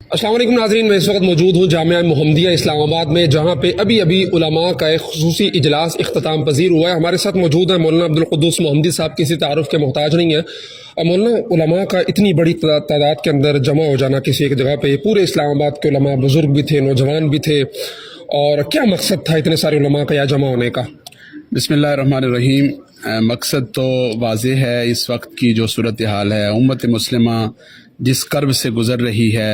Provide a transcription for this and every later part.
अस्सलाम वालेकुम नाज़रीन, मैं इस वक्त मौजूद हूँ जामिया मुहम्मदिया इस्लामाबाद में, जहाँ पे अभी अभी उलमा का एक खुसूसी इजलास इख्तिताम पजीर हुआ है। हमारे साथ मौजूद है मौलाना अब्दुल कुद्दूस मोहम्मदी साहब, किसी तारुफ के मोहताज नहीं है। मौलाना, उलमा का इतनी बड़ी तादाद के अंदर जमा हो जाना किसी एक जगह पे, पूरे इस्लामाबाद के उलमा, बुजुर्ग भी थे, नौजवान भी थे, और क्या मकसद था इतने सारे उलमा का यहाँ जमा होने का? बिस्मिल्लाहिर्रहमानिर्रहीम। मकसद तो वाज़ेह है। इस वक्त की जो सूरत हाल है, उम्मत मुस्लिमा जिस कर्ब से गुज़र रही है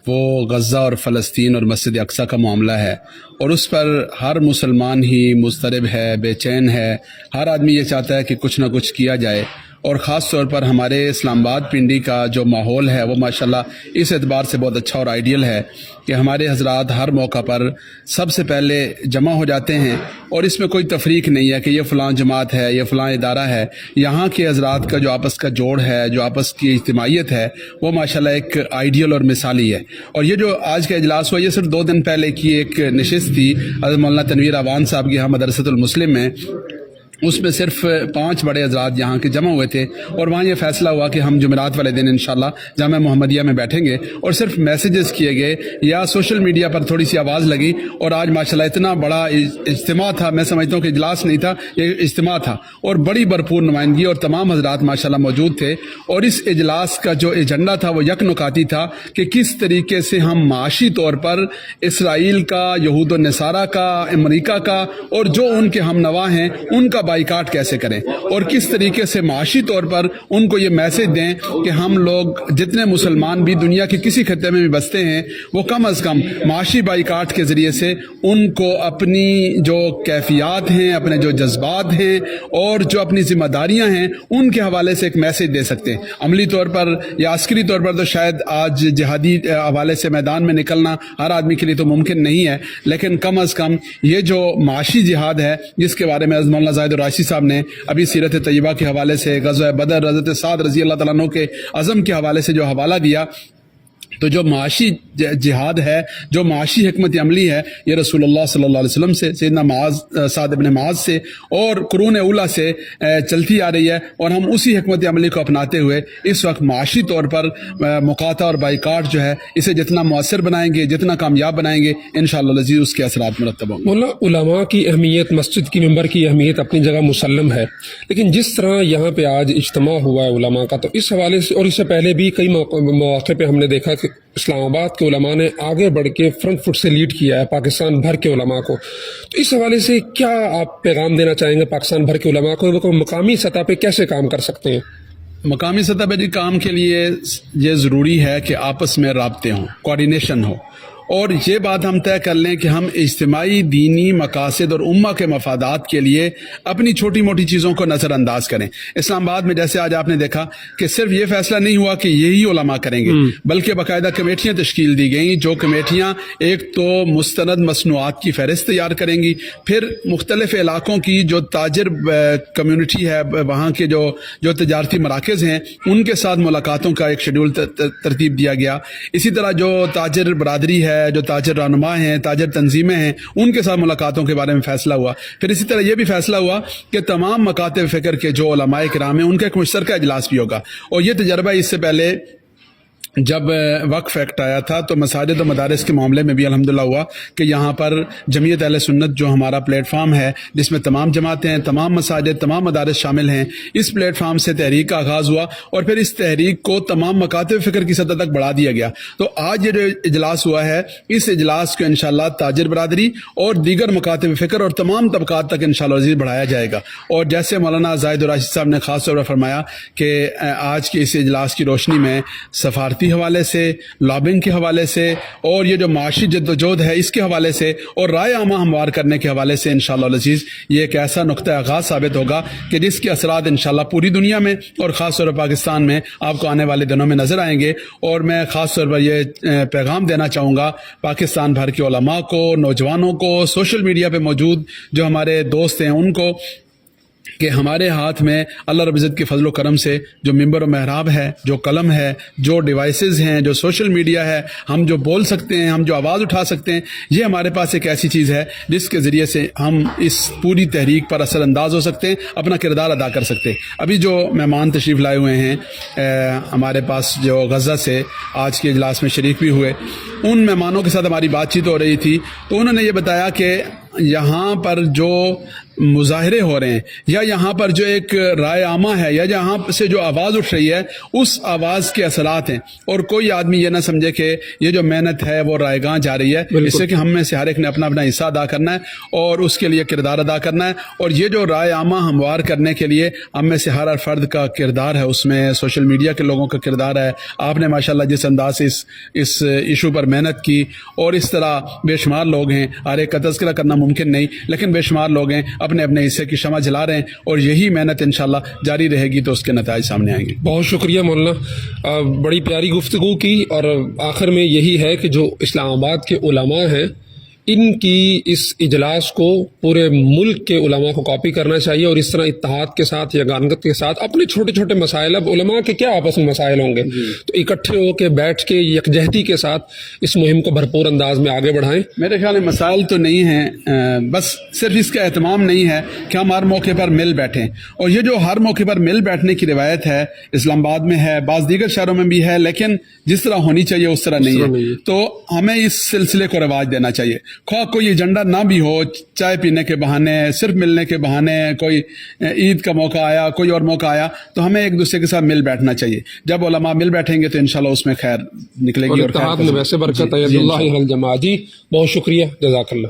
वो गज़ा और फ़लस्तीन और मस्जिद अक्सा का मामला है, और उस पर हर मुसलमान ही मुस्तरब है, बेचैन है। हर आदमी ये चाहता है कि कुछ ना कुछ किया जाए, और ख़ास तौर पर हमारे इस्लामाबाद पिंडी का जो माहौल है वो माशाल्लाह इस एतबार से बहुत अच्छा और आइडियल है कि हमारे हजरात हर मौका पर सबसे पहले जमा हो जाते हैं, और इसमें कोई तफरीक नहीं है कि ये फ़लाँ जमात है, ये फ़लाँ इदारा है। यहाँ के हजरात का जो आपस का जोड़ है, जो आपस की इज्तिमाइयत है, वो माशाल्लाह एक आइडियल और मिसाली है। और ये जो आज का इजलास हुआ, ये सिर्फ 2 दिन पहले की एक नशिस्त थी हज़रत मौलाना तनवीर अवान साहब की यहाँ मदरसतुल मुस्लिम में। उसमें सिर्फ 5 बड़े हज़रात यहाँ के जमा हुए थे, और वहाँ ये फ़ैसला हुआ कि हम जुमेरात वाले दिन इंशाल्लाह जामिया मुहम्मदिया में बैठेंगे, और सिर्फ मैसेजेस किए गए या सोशल मीडिया पर थोड़ी सी आवाज़ लगी, और आज माशाल्लाह इतना बड़ा इज्तिमा था। मैं समझता हूँ कि इजलास नहीं था, ये इज्तिमा था, और बड़ी भरपूर नुमाइंदगी और तमाम हज़रात माशाल्लाह मौजूद थे। और इस इजलास का जो एजेंडा था वो यकनुकाती था कि किस तरीके से हम माशी तौर पर इसराइल का, यहूद व नसारा का, अमरीका का, और जो उनके हम नवा हैं उनका बाइकाट कैसे करें, और किस तरीके से माशी तौर पर उनको ये मैसेज दें कि हम लोग जितने मुसलमान भी दुनिया के किसी खत्ते में भी बसते हैं, वो कम अज़ कम माशी बाइकाट के ज़रिए से उनको अपनी जो कैफियत हैं, अपने जो जज्बात हैं, और जो अपनी जिम्मेदारियां हैं, उनके हवाले से एक मैसेज दे सकते हैं। अमली तौर पर या अस्करी तौर पर तो शायद आज जिहादी हवाले से मैदान में निकलना हर आदमी के लिए तो मुमकिन नहीं है, लेकिन कम अज़ कम ये जो माशी जिहाद है, जिसके बारे में मौलाना ज़ाहिद राशि साहब ने अभी सीरत तैयबा के हवाले से, ग़ज़वा बदर, हज़रत साद रज़ी अल्लाह तआला अन्हु के अज़म के हवाले से जो हवाला दिया, तो जो माशी जिहाद है, जो माशी हिकमत अमली है, ये रसूलुल्लाह सल्लल्लाहु अलैहि वसल्लम से, सैयदना मुआज़, साद इब्न मुआज़ से और कुरून उला से चलती आ रही है, और हम उसी हिकमत अमली को अपनाते हुए इस वक्त माशी तौर पर मुकाता और बाइकाट जो है, इसे जितना मुअस्सर बनाएंगे, जितना कामयाब बनाएंगे, इंशाअल्लाह अज़ीज़ उसके असरात मुरत्तब होंगे। मौलाना, उलमा की अहमियत, मस्जिद की मिंबर की अहमियत अपनी जगह मुसल्लम है, लेकिन जिस तरह यहाँ पे आज इज्तिमा हुआ है उलमा का, तो इस हवाले से और इससे पहले भी कई मौके पे हमने देखा कि इस्लामाबाद के उलमा ने आगे बढ़ के फ्रंट फुट से लीड किया है पाकिस्तान भर के उलमा को। तो इस हवाले से क्या आप पैगाम देना चाहेंगे पाकिस्तान भर के उलमा को, वो मकामी सतह पे कैसे काम कर सकते हैं? मकामी सतह पर काम के लिए ये ज़रूरी है कि आपस में राब्ते हों, कोऑर्डिनेशन हो, और ये बात हम तय कर लें कि हम इज्तिमाई दीनी मकासद और उम्मा के मफादात के लिए अपनी छोटी मोटी चीज़ों को नज़रअंदाज करें। इस्लामाबाद में जैसे आज आपने देखा कि सिर्फ ये फैसला नहीं हुआ कि यही उलमा करेंगे, बल्कि बाकायदा कमेटियाँ तश्कील दी गई, जो कमेटियाँ एक तो मुस्तनद मसनूआत की फहरिस्त तैयार करेंगी, फिर मुख्तलिफ इलाकों की जो ताजर कम्यूनिटी है, वहाँ के जो तजारती मराकज़ हैं, उनके साथ मुलाकातों का एक शेड्यूल तरतीब दिया गया। इसी तरह जो ताजर बरादरी है, जो ताजर रहनुमा हैं, ताजर तंजीमें हैं, उनके साथ मुलाकातों के बारे में फैसला हुआ। फिर इसी तरह यह भी फैसला हुआ कि तमाम मकातब फ़िक्र के जो उलमाए किराम हैं, उनका एक मुश्तरका इजलास भी होगा। और यह तजर्बा इससे पहले जब वक्फ एक्ट आया था, तो मसाजिद और मदारिस के मामले में भी अल्हम्दुलिल्लाह हुआ कि यहाँ पर जमीयत अहले सुन्नत जो हमारा प्लेटफार्म है, जिसमें तमाम जमातें हैं, तमाम मसाजिद, तमाम मदारिस शामिल हैं, इस प्लेटफार्म से तहरीक का आगाज़ हुआ, और फिर इस तहरीक को तमाम मकातब फ़िक्र की सतह तक बढ़ा दिया गया। तो आज ये जो इजलास हुआ है, इस इजलास को इंशाअल्लाह ताजिर बरादरी और दीगर मकातब फ़िक्र और तमाम तबकात तक इंशाअल्लाह अज़ीज़ बढ़ाया जाएगा। और जैसे मौलाना ज़ाहिद राशिद साहब ने ख़ास तौर पर फरमाया कि आज के इस इजलास की रोशनी में सफारती हवाले से, लॉबिंग के हवाले से, और ये जो माशी जद्दोजहद है इसके हवाले से, और राय आमा हमवार करने के हवाले से इंशाअल्लाह अज़ीज़ ये एक ऐसा नुक्ता आगाज़ साबित होगा कि जिसके असरात इंशाअल्लाह पूरी दुनिया में और ख़ास तौर पर पाकिस्तान में आपको आने वाले दिनों में नज़र आएंगे। और मैं ख़ास तौर पर ये पैगाम देना चाहूँगा पाकिस्तान भर के उलमा को, नौजवानों को, सोशल मीडिया पर मौजूद जो हमारे दोस्त हैं उनको, کہ ہمارے ہاتھ میں اللہ رب العزت کے فضل و کرم سے جو ممبر و محراب ہے، جو قلم ہے، جو ڈیوائسز ہیں، جو سوشل میڈیا ہے، ہم جو بول سکتے ہیں، ہم جو آواز اٹھا سکتے ہیں، یہ ہمارے پاس ایک ایسی چیز ہے جس کے ذریعے سے ہم اس پوری تحریک پر اثر انداز ہو سکتے ہیں، اپنا کردار ادا کر سکتے ہیں۔ ابھی جو مہمان تشریف لائے ہوئے ہیں ہمارے پاس، جو غزہ سے آج کے اجلاس میں شریک بھی ہوئے، ان مہمانوں کے ساتھ ہماری بات چیت ہو رہی تھی تو انہوں نے یہ بتایا کہ یہاں پر جو مظاہرے ہو رہے ہیں، یا یہاں پر جو ایک رائے عامہ ہے، یا جہاں سے جو آواز اٹھ رہی ہے، اس آواز کے اثرات ہیں، اور کوئی آدمی یہ نہ سمجھے کہ یہ جو محنت ہے وہ رائے گاہ جا رہی ہے، اس سے کہ ہم میں سے ہر ایک نے اپنا اپنا حصہ ادا کرنا ہے اور اس کے لیے کردار ادا کرنا ہے، اور یہ جو رائے عامہ ہموار کرنے کے لیے ہم میں سے ہر فرد کا کردار ہے، اس میں سوشل میڈیا کے لوگوں کا کردار ہے۔ آپ نے ماشاءاللہ جس انداز سے اس ایشو پر محنت کی، اور اس طرح بے شمار لوگ ہیں، ہر ایک کا تذکرہ کرنا ممکن نہیں، لیکن بے شمار لوگ ہیں اپنے اپنے حصے کی شمع جلا رہے ہیں، اور یہی محنت انشاءاللہ جاری رہے گی تو اس کے نتائج سامنے آئیں گے۔ بہت شکریہ مولانا، بڑی پیاری گفتگو کی، اور آخر میں یہی ہے کہ جو اسلام آباد کے علماء ہیں ان کی اس اجلاس کو پورے ملک کے علماء کو کاپی کرنا چاہیے، اور اس طرح اتحاد کے ساتھ، یگانگت کے ساتھ اپنے چھوٹے چھوٹے مسائل، اب علماء کے کیا آپس میں مسائل ہوں گے، تو اکٹھے ہو کے بیٹھ کے یکجہتی کے ساتھ اس مہم کو بھرپور انداز میں آگے بڑھائیں۔ میرے خیال میں مسائل تو نہیں ہیں، بس صرف اس کا اہتمام نہیں ہے کہ ہم ہر موقع پر مل بیٹھیں، اور یہ جو ہر موقع پر مل بیٹھنے کی روایت ہے اسلام آباد میں ہے، بعض دیگر شہروں میں بھی ہے، لیکن جس طرح ہونی چاہیے اس طرح نہیں ہے، تو ہمیں اس سلسلے کو رواج دینا چاہیے، خواہ کوئی ایجنڈا نہ بھی ہو، چائے پینے کے بہانے، صرف ملنے کے بہانے، کوئی عید کا موقع آیا، کوئی اور موقع آیا، تو ہمیں ایک دوسرے کے ساتھ مل بیٹھنا چاہیے۔ جب علماء مل بیٹھیں گے تو انشاءاللہ اس میں خیر نکلے گی، اور اتحاد میں ویسے برکت ہے، اللہ الجماع۔ جی بہت شکریہ، جزاک اللہ۔